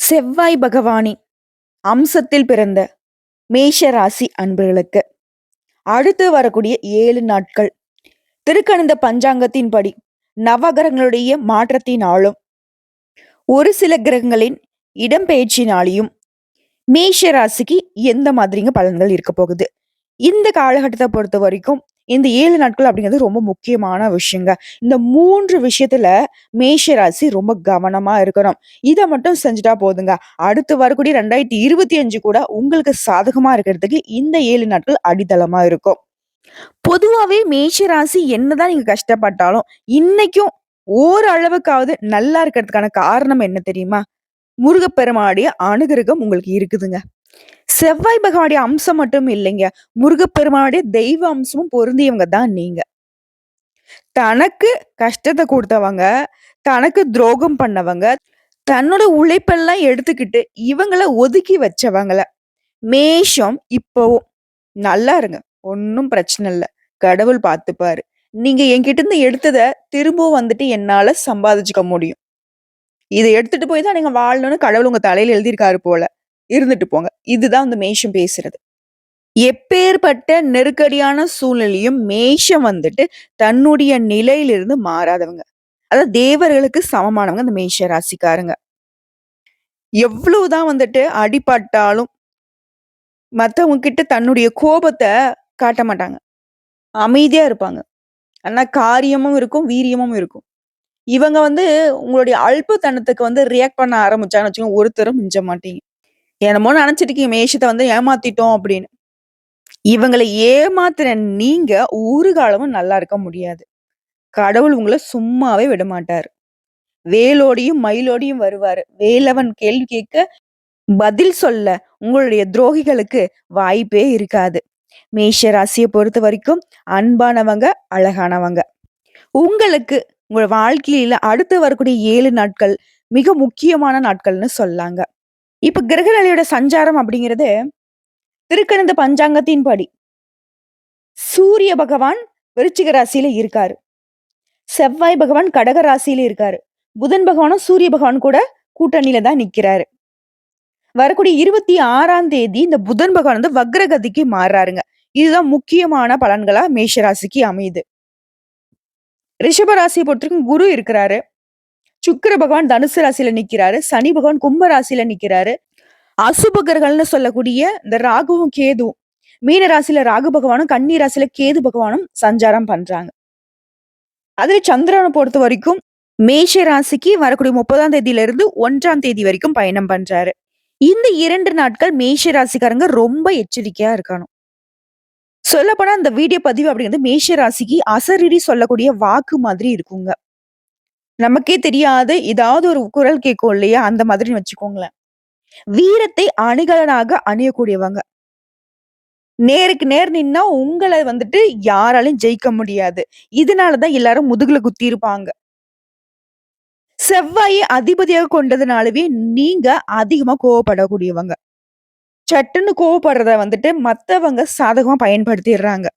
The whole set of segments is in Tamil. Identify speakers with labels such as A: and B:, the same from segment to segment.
A: செவ்வாய் பகவானின் அம்சத்தில் பிறந்த மேஷ ராசி அன்பர்களுக்கு அடுத்து வரக்கூடிய 7 நாட்கள் திருக்கணித பஞ்சாங்கத்தின்படி நவகிரகங்களுடைய மாற்றத்தினாலும் ஒரு சில கிரகங்களின் இடம்பெயர்ச்சினாலையும் மேஷ ராசிக்கு எந்த மாதிரிங்க பலன்கள் இருக்க போகுது. இந்த காலகட்டத்தை பொறுத்த வரைக்கும் இந்த 7 நாட்கள் அப்படிங்கிறது ரொம்ப முக்கியமான விஷயங்க. இந்த 3 விஷயத்துல மேஷ ராசி ரொம்ப கவனமா இருக்கணும். இதை மட்டும் செஞ்சுட்டா போதுங்க. அடுத்து வரக்கூடிய 2025 கூட உங்களுக்கு சாதகமா இருக்கிறதுக்கு இந்த 7 நாட்கள் அடித்தளமா இருக்கும். பொதுவாவே மேஷ ராசி என்னதான் நீங்க கஷ்டப்பட்டாலும் இன்னைக்கும் ஓரளவுக்காவது நல்லா இருக்கிறதுக்கான காரணம் என்ன தெரியுமா? முருகப்பெருமானுடைய அனுகிரகம் உங்களுக்கு இருக்குதுங்க. செவ்வாய் பகவானுடைய அம்சம் மட்டும் இல்லைங்க. முருகப்பெருமானுடைய தெய்வ அம்சமும் பொருந்தியவங்க தான் நீங்க. தனக்கு கஷ்டத்தை கொடுத்தவங்க, தனக்கு துரோகம் பண்ணவங்க, தன்னோட உழைப்பெல்லாம் எடுத்துக்கிட்டு இவங்கள ஒதுக்கி வச்சவங்கள மேஷம் இப்பவும் நல்லா இருங்க. ஒண்ணும் பிரச்சனை இல்ல. கடவுள் பார்த்துப்பாரு. நீங்க என்கிட்ட இருந்து எடுத்தத திரும்பவும் வந்துட்டு என்னால சம்பாதிச்சுக்க முடியும். இத எடுத்துட்டு போய் தான் நீங்க வாழணும்னு கடவுள் உங்க தலையில எழுதியிருக்காரு போல. இருந்துட்டு போங்க. இதுதான் வந்து மேஷம் பேசுறது. எப்பேர்ப்பட்ட நெருக்கடியான சூழ்நிலையும் மேஷம் வந்துட்டு தன்னுடைய நிலையிலிருந்து மாறாதவங்க. அதாவது தேவர்களுக்கு சமமானவங்க அந்த மேஷ ராசிக்காரங்க. எவ்வளவுதான் வந்துட்டு அடிபட்டாலும் மத்தவங்க கிட்ட தன்னுடைய கோபத்த காட்ட மாட்டாங்க. அமைதியா இருப்பாங்க. ஆனா காரியமும் இருக்கும், வீரியமும் இருக்கும். இவங்க வந்து உங்களுடைய அல்பத்தனத்துக்கு வந்து ரியாக்ட் பண்ண ஆரம்பிச்சாங்கன்னு வச்சுக்கோங்க, ஒருத்தரும் மிஞ்ச மாட்டீங்க. என்னமோ நினைச்சிட்டு இருக்கீங்க மேஷத்த வந்து ஏமாத்திட்டோம் அப்படின்னு. இவங்கள ஏமாத்துன நீங்க ஒரு காலமும் நல்லா இருக்க முடியாது. கடவுள் உங்கள சும்மாவே விடமாட்டாரு. வேலோடையும் மயிலோடையும் வருவாரு. வேலவன் கேள்வி கேட்க பதில் சொல்ல உங்களுடைய துரோகிகளுக்கு வாய்ப்பே இருக்காது. மேஷ ராசிய பொறுத்த வரைக்கும் அன்பானவங்க, அழகானவங்க. உங்களுக்கு உங்க வாழ்க்கையில அடுத்து வரக்கூடிய 7 நாட்கள் மிக முக்கியமான நாட்கள்னு சொல்லாங்க. இப்ப கிரகநிலையோட சஞ்சாரம் அப்படிங்கிறது திருக்கணித பஞ்சாங்கத்தின்படி சூரிய பகவான் விருச்சிக ராசியில இருக்காரு. செவ்வாய் பகவான் கடக ராசியில இருக்காரு. புதன் பகவானும் சூரிய பகவான் கூட கூட்டணியில தான் நிக்கிறாரு. வரக்கூடிய 26ஆம் தேதி இந்த புதன் பகவான் வந்து வக்ரகதிக்கு மாறுறாருங்க. இதுதான் முக்கியமான பலன்களா மேஷ ராசிக்கு அமையுது. ரிஷப ராசியை பொறுத்தவரைக்கும் குரு இருக்கிறாரு. சுக்கிர பகவான் தனுசு ராசியில நிக்கிறாரு. சனி பகவான் கும்ப ராசியில நிக்கிறாரு. அசுபகர்கள்னு சொல்லக்கூடிய இந்த ராகுவும் கேதுவும் மீன ராசியில ராகு பகவானும் கன்னி ராசியில கேது பகவானும் சஞ்சாரம் பண்றாங்க. அதுல சந்திரனை பொறுத்த வரைக்கும் மேஷ ராசிக்கு வரக்கூடிய 30ஆம் தேதியில இருந்து 1ஆம் தேதி வரைக்கும் பயணம் பண்றாரு. இந்த 2 நாட்கள் மேஷ ராசிக்காரங்க ரொம்ப எச்சரிக்கையா இருக்கணும். சொல்லப்போனா அந்த வீடியோ பதிவு அப்படிங்கிறது மேஷ ராசிக்கு அசரீரி சொல்லக்கூடிய வாக்கு மாதிரி இருக்குங்க. நமக்கே தெரியாத ஏதாவது ஒரு குரல் கேட்கும் இல்லையா? அந்த மாதிரி வச்சுக்கோங்களேன். வீரத்தை அணிகலனாக அணியக்கூடியவங்க. நேருக்கு நேர் நின்னா உங்கள வந்துட்டு யாராலையும் ஜெயிக்க முடியாது. இதனாலதான் எல்லாரும் முதுகுல குத்தி இருப்பாங்க. செவ்வாயை அதிபதியாக கொண்டதுனாலவே நீங்க அதிகமா கோவப்படக்கூடியவங்க. சட்டுன்னு கோவப்படுறத வந்துட்டு மத்தவங்க சாதகமா பயன்படுத்திடுறாங்க.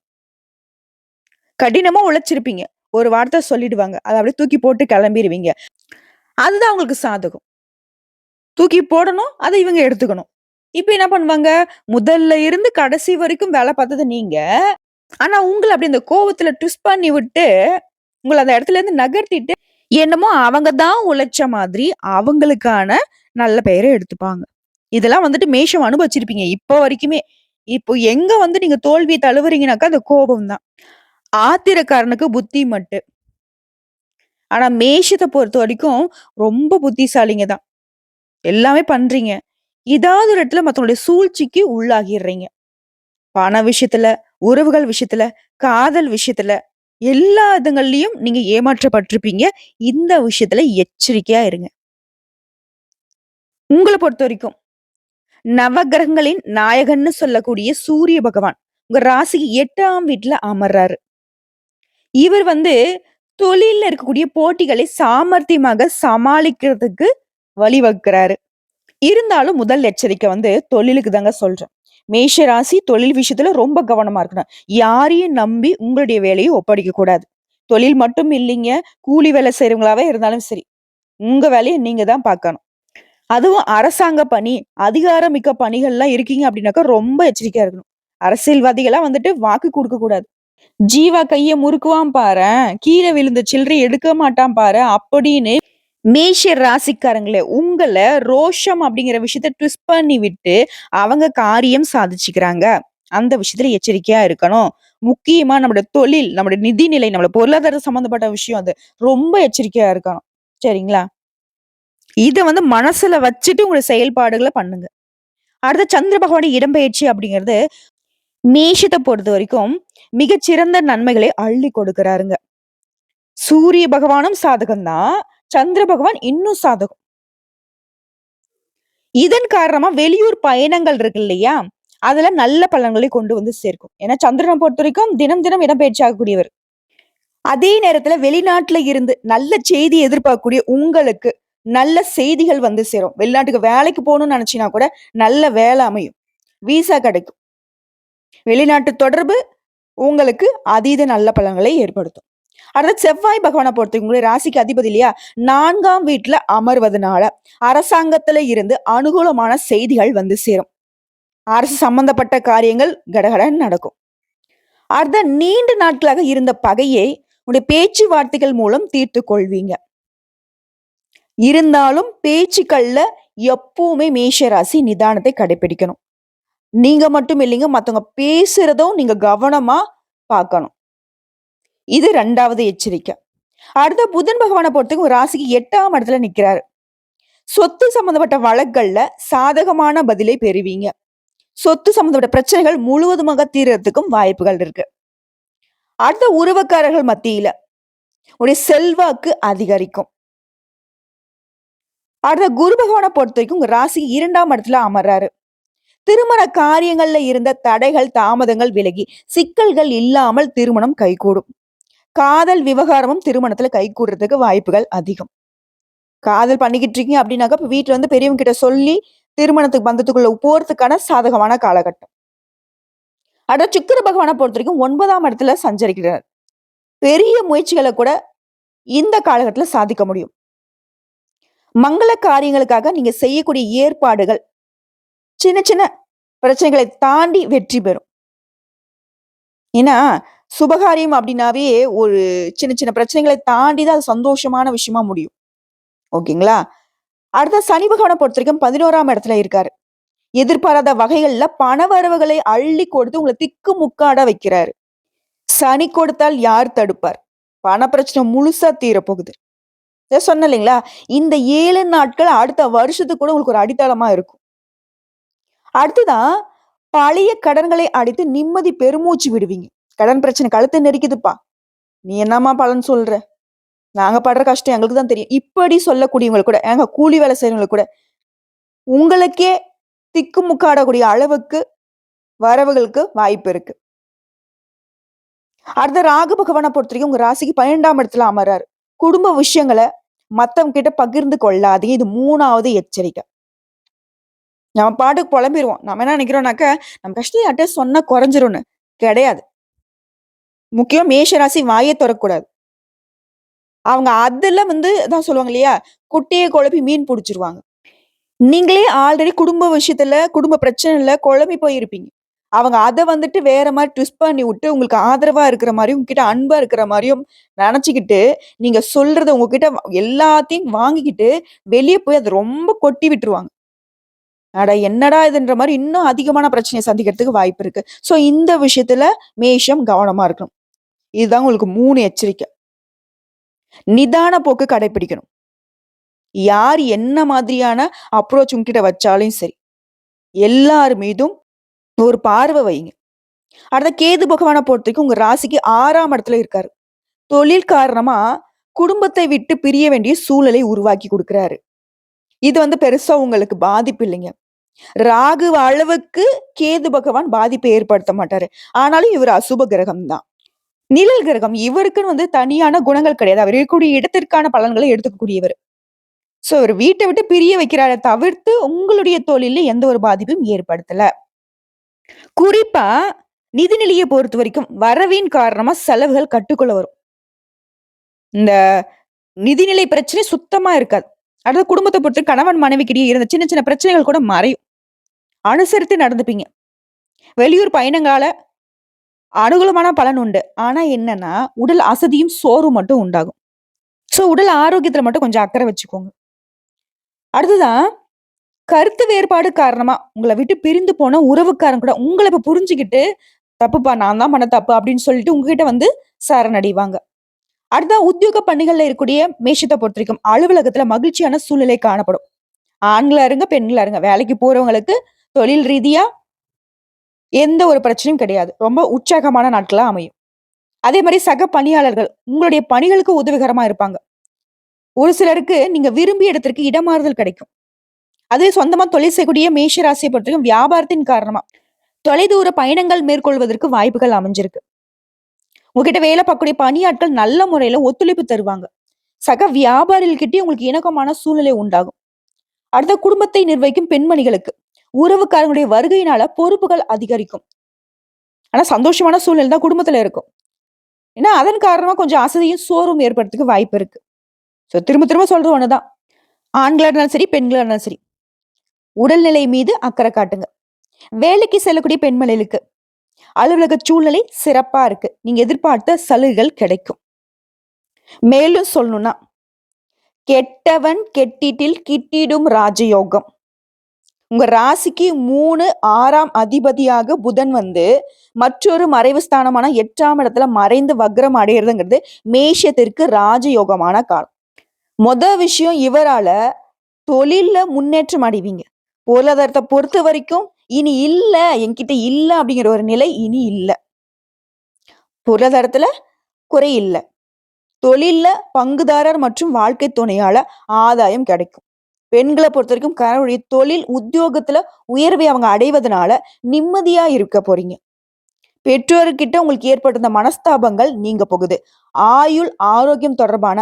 A: கடினமா உழைச்சிருப்பீங்க. ஒரு வார்த்தை சொல்லிடுவாங்க. அத அப்படியே தூக்கி போட்டு கிளம்பிருவீங்க. அதுதான் அவங்களுக்கு சாதகம். தூக்கி போடணும், அத இவங்க எடுத்துக்கணும். இப்ப என்ன பண்ணுவாங்க? முதல்ல இருந்து கடைசி வரைக்கும் வேலை பார்த்தது நீங்க. ஆனா உங்கள அப்படி அந்த கோவத்துல ட்விஸ்ட் பண்ணி விட்டு, உங்கள அந்த இடத்துல இருந்து நகர்த்திட்டு, என்னமோ அவங்க தான் உழைச்ச மாதிரி அவங்களுக்கான நல்ல பெயர எடுத்துப்பாங்க. இதெல்லாம் வந்துட்டு மேஷம் அனுபவிச்சிருப்பீங்க இப்ப வரைக்குமே. இப்போ எங்க வந்து நீங்க தோல்விய தழுவுறீங்கனாக்கா, அது கோபம் தான். ஆத்திரக்காரனுக்கு புத்தி மட்டு. ஆனா மேஷத்த பொறுத்தவரைக்கும் ரொம்ப புத்திசாலிங்க தான். எல்லாமே பண்றீங்க. ஏதாவது ஒரு இடத்துல மத்தவங்களுடைய சூழ்ச்சிக்கு உள்ளாகிர்றீங்க. பண விஷயத்துல, உறவுகள் விஷயத்துல, காதல் விஷயத்துல, எல்லா இதுங்கள்லயும் நீங்க ஏமாற்றப்பட்டிருப்பீங்க. இந்த விஷயத்துல எச்சரிக்கையா இருங்க. உங்கள பொறுத்தவரைக்கும் நவகிரகங்களின் நாயகன்னு சொல்லக்கூடிய சூரிய பகவான் உங்க ராசிக்கு 8ஆம் வீட்ல அமர்றாரு. இவர் வந்து தொழில்ல இருக்கக்கூடிய போட்டிகளை சாமர்த்தியமாக சமாளிக்கிறதுக்கு வழிவகுக்கிறாரு. இருந்தாலும் முதல் எச்சரிக்கை வந்து தொழிலுக்கு தாங்க சொல்றேன். மேஷ ராசி தொழில் விஷயத்துல ரொம்ப கவனமா இருக்கணும். யாரையும் நம்பி உங்களுடைய வேலையை ஒப்படைக்க கூடாது. தொழில் மட்டும் இல்லைங்க, கூலி வேலை செய்றவங்களாவே இருந்தாலும் சரி. உங்க வேலைய நீங்க தான் பார்க்கணும். அதுவும் அரசாங்க பணி, அதிகாரமிக்க பணிகள்லாம் இருக்கீங்க அப்படின்னாக்கா ரொம்ப எச்சரிக்கையா இருக்கணும். அரசியல்வாதிகள்லாம் வந்துட்டு வாக்கு குடுக்கக் கூடாது. "ஜீவா கைய முறுக்குவான் பாரேன், கீழ விழுந்த சில்லறைய எடுக்க மாட்டான் பாரேன்" அப்படின்னு மேஷ ராசிக்காரங்களே, உங்கள ரோஷம் அப்படிங்கிற விஷயத்த ட்விஸ்ட் பண்ணி விட்டு, அவங்க காரியம் சாதிச்சுக்கிறாங்க. அந்த விஷயத்துல எச்சரிக்கையா இருக்கணும். முக்கியமா நம்மோட தொழில், நம்மோட நிதிநிலை, நம்மளோட பொருளாதாரம் சம்மந்தப்பட்ட விஷயம் அது. ரொம்ப எச்சரிக்கையா இருக்கணும். சரிங்களா? இத வந்து மனசுல வச்சுட்டு உங்க செயல்பாடுகள பண்ணுங்க. அடுத்து சந்திர பகவானுடைய இடம்பெயர்ச்சி அப்படிங்கிறது, மேஷத்த பொறுத்தவரைக்கும் மிகச்சிறந்த நன்மைகளை அள்ளி கொடுக்கிறாருங்க. சூரிய பகவானும் சாதகம் தான். சந்திர பகவான் இன்னும் சாதகம். இதன் காரணமா வெளியூர் பயணங்கள் இருக்கு இல்லையா? அதுல நல்ல பலன்களை கொண்டு வந்து சேர்க்கும். ஏன்னா சந்திரன பொறுத்தவரைக்கும் தினம், தினம் இடம்பெயர்ச்சி ஆகக்கூடியவர். அதே நேரத்துல வெளிநாட்டுல இருந்து நல்ல செய்தி எதிர்பார்க்கக்கூடிய உங்களுக்கு, நல்ல செய்திகள் வந்து சேரும். வெளிநாட்டுக்கு வேலைக்கு போணும்னு நெனச்சீங்கன்னா கூட, நல்ல வேலை அமையும். விசா கிடைக்கும். வெளிநாட்டு தொடர்பு உங்களுக்கு அதீத நல்ல பலன்களை ஏற்படுத்தும். அடுத்து செவ்வாய் பகவான பொறுத்தவரைக்கும் உங்களுடைய ராசிக்கு அதிபதி இல்லையா? 4ஆம் வீட்ல அமர்வதனால, அரசாங்கத்துல இருந்து அனுகூலமான செய்திகள் வந்து சேரும். அரசு சம்பந்தப்பட்ட காரியங்கள் கடகடன்னு நடக்கும். அடுத்த நீண்ட நாட்களாக இருந்த பகையை உடைய பேச்சுவார்த்தைகள் மூலம் தீர்த்துக் கொள்வீங்க. இருந்தாலும் பேச்சுக்கள்ல எப்பவுமே மேஷ ராசி நிதானத்தை கடைபிடிக்கணும். நீங்க மட்டும் இல்லைங்க, மத்தவங்க பேசுறதும் நீங்க கவனமா பார்க்கணும். இது 2வது எச்சரிக்கை. அடுத்த புதன் பகவான பொறுத்தவரைக்கும் உங்க ராசிக்கு 8ஆம் இடத்துல நிக்கிறாரு. சொத்து சம்பந்தப்பட்ட வழக்குகள்ல சாதகமான பதிலை பெறுவீங்க. சொத்து சம்பந்தப்பட்ட பிரச்சனைகள் முழுவதுமாக தீர்றதுக்கும் வாய்ப்புகள் இருக்கு. அடுத்த உறவுக்காரர்கள் மத்தியில உடைய செல்வாக்கு அதிகரிக்கும். அடுத்த குரு பகவான பொறுத்தவரைக்கும் உங்க ராசிக்கு 2ஆம் இடத்துல அமர்றாரு. திருமண காரியங்கள்ல இருந்த தடைகள், தாமதங்கள் விலகி சிக்கல்கள் இல்லாமல் திருமணம் கைகூடும். காதல் விவகாரமும் திருமணத்துல கைகூடுறதுக்கு வாய்ப்புகள் அதிகம். காதல் பண்ணிக்கிட்டு இருக்கீங்க அப்படின்னாக்கா, இப்ப வீட்ல வந்து பெரியவங்க கிட்ட சொல்லி திருமணத்துக்கு பந்தத்துக்குள்ள போறதுக்கான சாதகமான காலகட்டம். அடுத்து சுக்கிர பகவான பொறுத்தவரைக்கும் 9ஆம் இடத்துல சஞ்சரிக்கிறார். பெரிய முயற்சிகள கூட இந்த காலகட்டத்துல சாதிக்க முடியும். மங்கள காரியங்களுக்காக நீங்க செய்யக்கூடிய ஏற்பாடுகள் சின்ன சின்ன பிரச்சனைகளை தாண்டி வெற்றி பெறும். ஏன்னா, சுபகாரியம் அப்படின்னாவே ஒரு சின்ன சின்ன பிரச்சனைகளை தாண்டி தான் அது சந்தோஷமான விஷயமா முடியும். ஓகேங்களா? அடுத்த சனி பகவான பொறுத்தவரைக்கும் 11ஆம் இடத்துல இருக்காரு. எதிர்பாராத வகைகள்ல பணவரவுகளை அள்ளி கொடுத்து உங்கள திக்கு முக்காட வைக்கிறாரு. சனி கொடுத்தால் யார் தடுப்பார்? பண பிரச்சனை முழுசா தீரப்போகுது. இத சொன்னேன் இல்லைங்களா? இந்த 7 நாட்கள் அடுத்த வருஷத்துக்கு கூட உங்களுக்கு ஒரு அடித்தளமா இருக்கும். அடுத்ததான் பழைய கடன்களை அடைத்து நிம்மதி பெருமூச்சு விடுவீங்க. கடன் பிரச்சனை கழுத்த நெரிக்குதுப்பா. நீ என்னம்மா பலன் சொல்ற? நாங்க படுற கஷ்டம் எங்களுக்கு தான் தெரியும். இப்படி சொல்லக்கூடியவங்களுக்கு கூட, ஏங்க கூலி வேலை செய்றவங்களுக்கு கூட, உங்களுக்கே திக்குமுக்காடக்கூடிய அளவுக்கு வரவுகளுக்கு வாய்ப்பு இருக்கு. அடுத்த ராகு பகவான பொறுத்தவரைக்கும் உங்க ராசிக்கு 12ஆம் இடத்துல அமர்றாரு. குடும்ப விஷயங்கள மத்தவங்க கிட்ட பகிர்ந்து கொள்ளாதீங்க. இது 3வது எச்சரிக்கை. நம்ம பாட்டுக்கு புலம்பிருவோம். நம்ம என்ன நினைக்கிறோம்னாக்க, நம்ம கஷ்டம் யார்ட்ட சொன்னா குறைஞ்சிரும்னு. கிடையாது. முக்கியம் மேஷ ராசி வாயே தொறக்கக்கூடாது. அவங்க அதுல வந்து அதான் சொல்லுவாங்க இல்லையா? குட்டைய குழப்பி மீன் புடிச்சிருவாங்க. நீங்களே ஆல்ரெடி குடும்ப விஷயத்துல, குடும்ப பிரச்சனைல குழம்பி போயிருப்பீங்க. அவங்க அத வந்துட்டு வேற மாரி ட்விஸ்ட் பண்ணி விட்டு, உங்களுக்கு ஆதரவா இருக்கிற மாரியும், உங்ககிட்ட அன்பா இருக்கிற மாரியும் நெனச்சுக்கிட்டு, நீங்க சொல்றத உங்ககிட்ட எல்லாத்தையும் வாங்கிக்கிட்டு, வெளிய போய் அத ரொம்ப கொட்டி விட்டுருவாங்க. அட என்னடா இதுன்ற மாரி இன்னும் அதிகமான பிரச்சனைய சந்திக்கிறதுக்கு வாய்ப்பு இருக்கு. ஸோ இந்த விஷயத்துல மேஷம் கவனமா இருக்கணும். இதுதான் உங்களுக்கு 3 எச்சரிக்கை. நிதான போக்கு கடைப்பிடிக்கணும். யார் என்ன மாதிரியான அப்ரோச் உங்ககிட்ட வச்சாலும் சரி, எல்லார் மீதும் ஒரு பார்வை வைங்க. அடுத்த கேது பகவான பொறுத்தவரைக்கும் உங்க ராசிக்கு 6ஆம் இடத்துல இருக்காரு. தொழில் காரணமா குடும்பத்தை விட்டு பிரிய வேண்டிய சூழலை உருவாக்கி குடுக்குறாரு. இது வந்து பெருசா உங்களுக்கு பாதிப்பு இல்லைங்க. ராகு அளவுக்கு கேது பகவான் பாதிப்பை ஏற்படுத்த மாட்டாரு. ஆனாலும் இவர் அசுப கிரகம் தான். நிழல் கிரகம். இவருக்குன்னு வந்து தனியான குணங்கள் கிடையாது. அவர் இருக்கக்கூடிய இடத்திற்கான பலன்களை எடுத்துக்கக்கூடியவர். சோ இவரு வீட்ட விட்டு பிரிய வைக்கிறாரே தவிர்த்து, உங்களுடைய தொழில்ல எந்த ஒரு பாதிப்பும் ஏற்படுத்தல. குறிப்பா நிதிநிலைய பொறுத்தவரைக்கும் வரவின் காரணமா செலவுகள் கட்டுக்குள்ள வரும். இந்த நிதிநிலை பிரச்சனை சுத்தமா இருக்காது. அடுத்து குடும்பத்தை பொறுத்து கணவன் மனைவிக்கிடையே இருந்த சின்ன சின்ன பிரச்சனைகள் கூட மறையும். அனுசரித்து நடந்துப்பீங்க. வெளியூர் பயணங்கால அனுகூலமான பலன் உண்டு. ஆனா என்னன்னா, உடல் அசதியும் சோர்வும் மட்டும் உண்டாகும். உடல் ஆரோக்கியத்துல மட்டும் கொஞ்சம் அக்கறை வச்சுக்கோங்க. அடுத்ததான் கருத்து வேறுபாடு காரணமா உங்கள விட்டு பிரிந்து போன உறவுக்காரன் கூட உங்கள இப்ப புரிஞ்சுகிட்டு, "தப்புப்பா நான் தான் பண்ண தப்பு" அப்படின்னு சொல்லிட்டு உங்ககிட்ட வந்து சரணடைவாங்க. அடுத்தா உத்தியோக பணிகள்ல இருக்கக்கூடிய மேஷத்த பொறுத்தவரைக்கும் அலுவலகத்துல மகிழ்ச்சியான சூழ்நிலை காணப்படும். ஆண்களா இருங்க, பெண்களா இருங்க. வேலைக்கு போறவங்களுக்கு தொழில் ரீதியா எந்த ஒரு பிரச்சனையும் கிடையாது. ரொம்ப உற்சாகமான நாட்களா அமையும். அதே மாரி சக பணியாளர்கள் உங்களுடைய பணிகளுக்கு உதவிகரமா இருப்பாங்க. ஒரு சிலருக்கு நீங்க விரும்பிய இடத்திற்கு இடமாறுதல் கிடைக்கும். அதே சொந்தமா தொழில் செய்யக்கூடிய மேஷ ராசியை பொறுத்தவரைக்கும் வியாபாரத்தின் காரணமா தொலைதூர பயணங்கள் மேற்கொள்வதற்கு வாய்ப்புகள் அமைஞ்சிருக்கு. உங்ககிட்ட வேலை பார்க்கக்கூடிய பணியாட்கள் நல்ல முறையில ஒத்துழைப்பு தருவாங்க. சக வியாபாரிகள்கிட்டயும் உங்களுக்கு இணக்கமான சூழ்நிலை உண்டாகும். அடுத்த குடும்பத்தை நிர்வகிக்கும் பெண்மணிகளுக்கு உறவுக்காரங்களுடைய வருகையினால பொறுப்புகள் அதிகரிக்கும். ஆனா சந்தோஷமான சூழ்நிலை தான் குடும்பத்துல இருக்கும். ஏன்னா அதன் காரணமா கொஞ்சம் அசதியும் சோர்வும் ஏற்படுறதுக்கு வாய்ப்பு இருக்கு. திரும்ப திரும்ப சொல்ற ஒண்ணுதான். ஆண்களா இருந்தாலும் சரி, பெண்களா இருந்தாலும் சரி, உடல்நிலை மீது அக்கறை காட்டுங்க. வேலைக்கு செல்லக்கூடிய பெண்மணிகளுக்கு அலுவலக சூழ்நிலை சிறப்பா இருக்கு. நீங்க எதிர்பார்த்த சலுகைகள் கிடைக்கும். மேலும் சொல்லணும்னா, கெட்டவன் கெட்டிட்டில் கிட்டிடும் ராஜயோகம். உங்க ராசிக்கு 3, 6ஆம் அதிபதியாக புதன் வந்து மற்றொரு மறைவு ஸ்தானமான 8ஆம் இடத்துல மறைந்து வக்ரம் அடையிறதுங்கிறது மேஷத்திற்கு ராஜயோகமான காலம். விஷயம் இவரால தொழில்ல முன்னேற்றம் அடைவீங்க. பொருளாதாரத்தை பொறுத்த வரைக்கும் இனி இல்ல, என்கிட்ட இல்ல அப்படிங்கிற ஒரு நிலை இனி இல்ல. பொருளாதாரத்துல குறை இல்ல. தொழில்ல பங்குதாரர் மற்றும் வாழ்க்கை துணையால ஆதாயம் கிடைக்கும். பெண்களை பொறுத்த வரைக்கும் கணவருடைய தொழில் உத்தியோகத்துல உயர்வை அவங்க அடைவதனால நிம்மதியா இருக்க போறீங்க. பெற்றோர்கிட்ட உங்களுக்கு ஏற்பட்டிருந்த மனஸ்தாபங்கள் நீங்க போகுது. ஆயுள் ஆரோக்கியம் தொடர்பான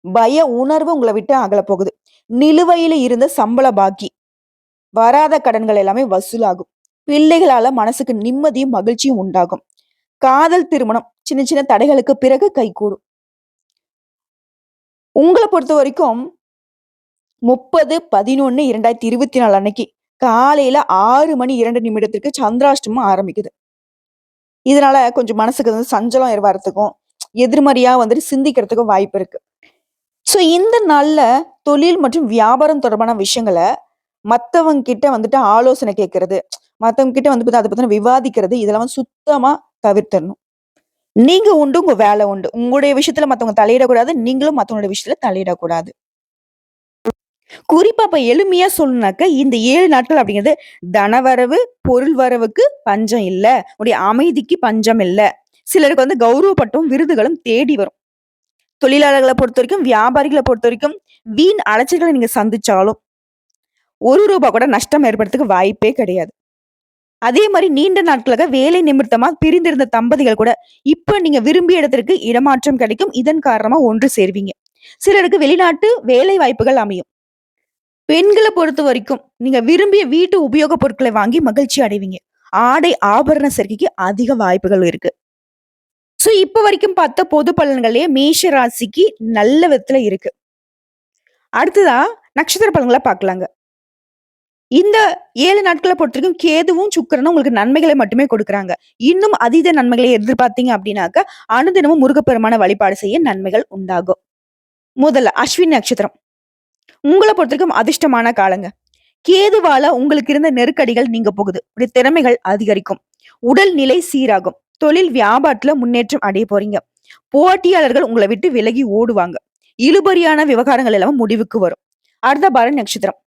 A: பய உணர்வு உங்களை விட்டு அகல போகுது. நிலுவையில இருந்த சம்பள பாக்கி, வராத கடன்கள் எல்லாமே வசூலாகும். பிள்ளைகளால மனசுக்கு நிம்மதியும் மகிழ்ச்சியும் உண்டாகும். காதல் திருமணம் சின்ன சின்ன தடைகளுக்கு பிறகு கைகூடும். உங்களை பொறுத்த வரைக்கும் 30/11/2024 அன்னைக்கு காலையில 6:02 சந்திராஷ்டமம் ஆரம்பிக்குது. இதனால கொஞ்சம் மனசுக்கு வந்து சஞ்சலம் வரத்துக்கும் எதிர்மறையா வந்துட்டு சிந்திக்கிறதுக்கும் வாய்ப்பு இருக்கு. இந்த நாள்ல தொழில் மற்றும் வியாபாரம் தொடர்பான விஷயங்களை மத்தவங்க கிட்ட வந்துட்டு ஆலோசனை கேட்கறது, மத்தவங்க கிட்ட வந்து அதை பத்தின விவாதிக்கிறது, இதெல்லாம் சுத்தமா தவிர்த்தரணும். நீங்க உண்டு, உங்க வேலை உண்டு. உங்களுடைய விஷயத்துல மத்தவங்க தலையிடக்கூடாது. நீங்களும் மத்தவங்களுடைய விஷயத்துல தலையிடக்கூடாது. குறிப்பா இப்ப எளிமையா சொல்லணும்னாக்க இந்த 7 நாட்கள் அப்படிங்கிறது தனவரவு, பொருள் வரவுக்கு பஞ்சம் இல்ல. உடைய அமைதிக்கு பஞ்சம் இல்ல. சிலருக்கு வந்து கௌரவப்பட்டும் விருதுகளும் தேடி வரும். தொழிலாளர்களை பொறுத்த வரைக்கும், வியாபாரிகளை பொறுத்த வரைக்கும் வீண் அலைச்சல்களை நீங்க சந்திச்சாலும் ரூபாய் கூட நஷ்டம் ஏற்படுறதுக்கு வாய்ப்பே கிடையாது. அதே மாதிரி நீண்ட நாட்களாக வேலை நிமித்தமா பிரிந்திருந்த தம்பதிகள் கூட இப்ப நீங்க விரும்பிய இடத்திற்கு இடமாற்றம் கிடைக்கும். இதன் காரணமா ஒன்று சேர்வீங்க. சிலருக்கு வெளிநாட்டு வேலை வாய்ப்புகள் அமையும். பெண்களை பொறுத்த வரைக்கும் நீங்க விரும்பிய வீட்டு உபயோக பொருட்களை வாங்கி மகிழ்ச்சி அடைவீங்க. ஆடை ஆபரண சேர்க்கைக்கு அதிக வாய்ப்புகள் இருக்கு. இப்ப வரைக்கும் பார்த்த பொது பலன்களே மேஷ ராசிக்கு நல்ல விதத்துல இருக்கு. அடுத்ததா நட்சத்திர பலன்களை பார்க்கலாங்க. இந்த 7 நாட்களை பொறுத்த வரைக்கும் கேதுவும் சுக்கிரனும் உங்களுக்கு நன்மைகளை மட்டுமே கொடுக்குறாங்க. இன்னும் அதீத நன்மைகளை எதிர்பார்த்தீங்க அப்படின்னாக்க அனுதினமும் முருகப்பெருமான வழிபாடு செய்ய நன்மைகள் உண்டாகும். முதல்ல அஸ்வினி நட்சத்திரம் உங்களை பொறுத்த வரைக்கும் அதிர்ஷ்டமான காலங்க. கேதுவால உங்களுக்கு இருந்த நெருக்கடிகள் நீங்க போகுது. உடைய திறமைகள் அதிகரிக்கும். உடல் நிலை சீராகும். தொழில் வியாபாரத்துல முன்னேற்றம் அடைய போறீங்க. போட்டியாளர்கள் உங்களை விட்டு விலகி ஓடுவாங்க. இழுபறியான விவகாரங்கள் எல்லாம் முடிவுக்கு வரும். அடுத்த பரணி நட்சத்திரம்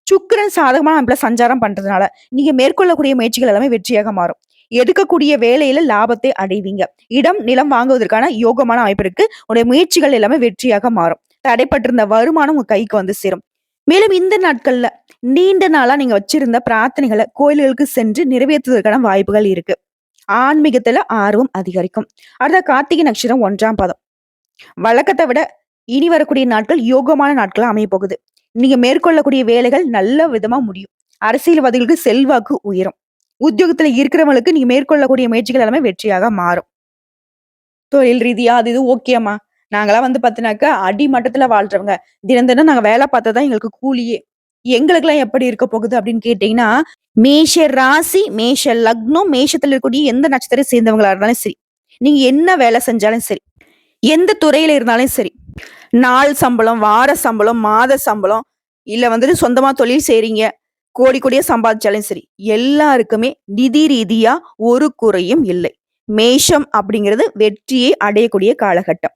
A: சுக்கிரன் சாதகமான அமைப்புல சஞ்சாரம் பண்றதுனால நீங்க மேற்கொள்ளக்கூடிய முயற்சிகள் எல்லாமே வெற்றியாக மாறும். எடுக்கக்கூடிய வேலையில லாபத்தை அடைவீங்க. இடம் நிலம் வாங்குவதற்கான யோகமான அமைப்பு இருக்கு. உடைய முயற்சிகள் எல்லாமே வெற்றியாக மாறும். தடைப்பட்டிருந்த வருமானம் உங்க கைக்கு வந்து சேரும். மேலும் இந்த நாட்கள்ல நீண்ட நாளா நீங்க வச்சிருந்த பிரார்த்தனைகளை கோயில்களுக்கு சென்று நிறைவேற்றுவதற்கான வாய்ப்புகள் இருக்கு. ஆன்மீகத்துல ஆர்வம் அதிகரிக்கும். அடுத்த கார்த்திகை நட்சத்திரம் 1ஆம் பாதம். வழக்கத்தை விட இனி வரக்கூடிய நாட்கள் யோகமான நாட்களா அமைய போகுது. நீங்க மேற்கொள்ளக்கூடிய வேலைகள் நல்ல விதமா முடியும். அரசியல்வாதிகளுக்கு செல்வாக்கு உயரும். உத்தியோகத்துல இருக்கிறவங்களுக்கு நீங்க மேற்கொள்ளக்கூடிய முயற்சிகள் எல்லாமே வெற்றியாக மாறும். தொழில் ரீதியா அது இது ஓகேமா, நாங்கலாம் வந்து பாத்தீங்கன்னாக்கா, அடிமட்டத்துல வாழ்றவங்க. தினம் தினம் நாங்க வேலை பார்த்தா தான் எங்களுக்கு கூலியே. எங்களுக்கெல்லாம் எப்படி இருக்க போகுது அப்படின்னு கேட்டீங்கன்னா, மேஷ ராசி, மேஷ லக்னம், மேஷத்துல இருக்கக்கூடிய எந்த நட்சத்திரம் சேர்ந்தவங்களா இருந்தாலும் சரி. நீங்க என்ன வேலை செஞ்சாலும் சரி. எந்த துறையில இருந்தாலும் சரி. நாள் சம்பளம், வார சம்பளம், மாத சம்பளம், இல்ல வந்துட்டு சொந்தமா தொழில் செய்றீங்க. கோடி கோடியா சம்பாதிச்சாலும் சரி. எல்லாருக்குமே நிதி ரீதியா ஒரு குறையும் இல்லை. மேஷம் அப்படிங்கிறது வெற்றியை அடையக்கூடிய காலகட்டம்.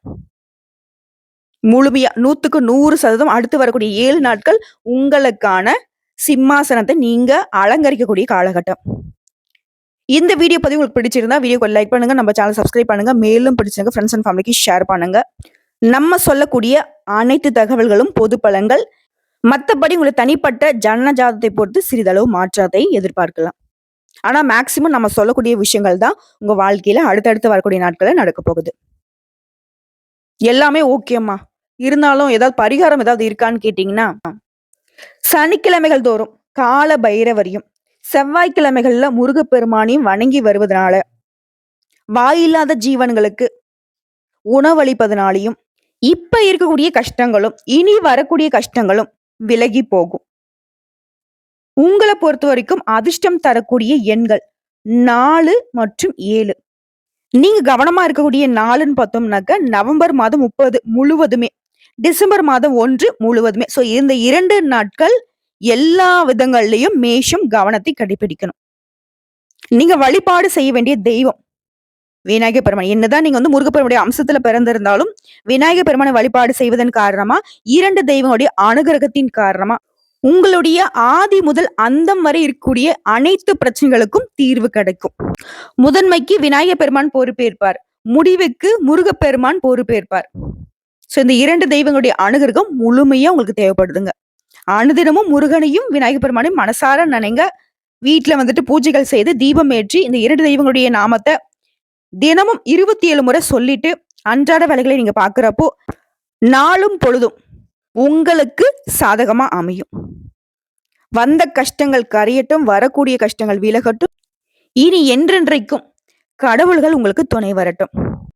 A: முழுமையா 100க்கு 100% அடுத்து வரக்கூடிய 7 நாட்கள் உங்களுக்கான சிம்மாசனத்த நீங்க அலங்கரிக்கக்கூடிய காலகட்டம். இந்த வீடியோ பதிவு உங்களுக்கு பிடிச்சிருந்தா வீடியோக்கு லைக் பண்ணுங்க. நம்ம சேனல் சப்ஸ்கிரைப் பண்ணுங்க. மேலும் பிடிச்சிருந்தா ஃப்ரெண்ட்ஸ் அண்ட் ஃபேமிலிக்கு ஷேர் பண்ணுங்க. நம்ம சொல்லக்கூடிய அனைத்து தகவல்களும் பொது பலன்கள். மத்தபடி உங்கள தனிப்பட்ட ஜனன ஜாதகத்தை பொறுத்து சிறிதளவு மாற்றத்தை எதிர்பார்க்கலாம். ஆனா மேக்ஸிமம் நம்ம சொல்லக்கூடிய விஷயங்கள் தான் உங்க வாழ்க்கையில அடுத்தடுத்து வரக்கூடிய நாட்கள்ல நடக்கப் போகுது. எல்லாமே ஓகேம்மா. இருந்தாலும் ஏதாவது பரிகாரம் ஏதாவது இருக்கான்னு கேட்டீங்கன்னா, சனிக்கிழமைகள் தோறும் கால பைரவரையும், செவ்வாய்க்கிழமைகள்ல முருகப்பெருமானையும் வணங்கி வருவதனால, வாயில்லாத ஜீவன்களுக்கு உணவளிப்பதனாலையும், இப்ப இருக்கக்கூடிய கஷ்டங்களும், இனி வரக்கூடிய கஷ்டங்களும் விலகி போகும். உங்கள பொறுத்தவரைக்கும் அதிர்ஷ்டம் தரக்கூடிய எண்கள் 4 மற்றும் 7. நீங்க கவனமா இருக்கக்கூடிய நாளுன்னு பார்த்தோம்னாக்க, நவம்பர் மாதம் 30 முழுவதுமே, டிசம்பர் மாதம் 1 முழுவதுமே. ஸோ இந்த 2 நாட்கள் எல்லா விதங்கள்லயும் மேஷம் கவனத்தை கடைபிடிக்கணும். நீங்க வழிபாடு செய்ய வேண்டிய தெய்வம் விநாயகர் பெருமான். என்னதான் நீங்க வந்து முருகப்பெருமானுடைய அம்சத்துல பிறந்திருந்தாலும், விநாயகர் பெருமானை வழிபாடு செய்வதன் காரணமா, 2 தெய்வங்களுடைய அனுகிரகத்தின் காரணமா, உங்களுடைய ஆதி முதல் அந்தம் வரை இருக்கக்கூடிய அனைத்து பிரச்சனைகளுக்கும் தீர்வு கிடைக்கும். முதன்மைக்கு விநாயகர் பெருமான் பொறுப்பேற்பார். முடிவுக்கு முருகப்பெருமான் பொறுப்பேற்பார். சோ இந்த 2 தெய்வங்களுடைய அனுகிரகம் முழுமையா உங்களுக்கு தேவைப்படுதுங்க. அனுதினமும் முருகனையும் விநாயகர் பெருமானையும் மனசார நினைங்க. வீட்டுல வந்துட்டு பூஜைகள் செய்து தீபம் ஏற்றி இந்த 2 தெய்வங்களுடைய நாமத்தை தினமும் 27 முறை சொல்லிட்டு அன்றாட வேலைகளை நீங்க பாக்குறப்போ நாளும் பொழுதும் உங்களுக்கு சாதகமா அமையும். வந்த கஷ்டங்கள் கரையட்டும், வரக்கூடிய கஷ்டங்கள் விலகட்டும். இனி என்றென்றைக்கும் கடவுள்கள் உங்களுக்கு துணை வரட்டும்.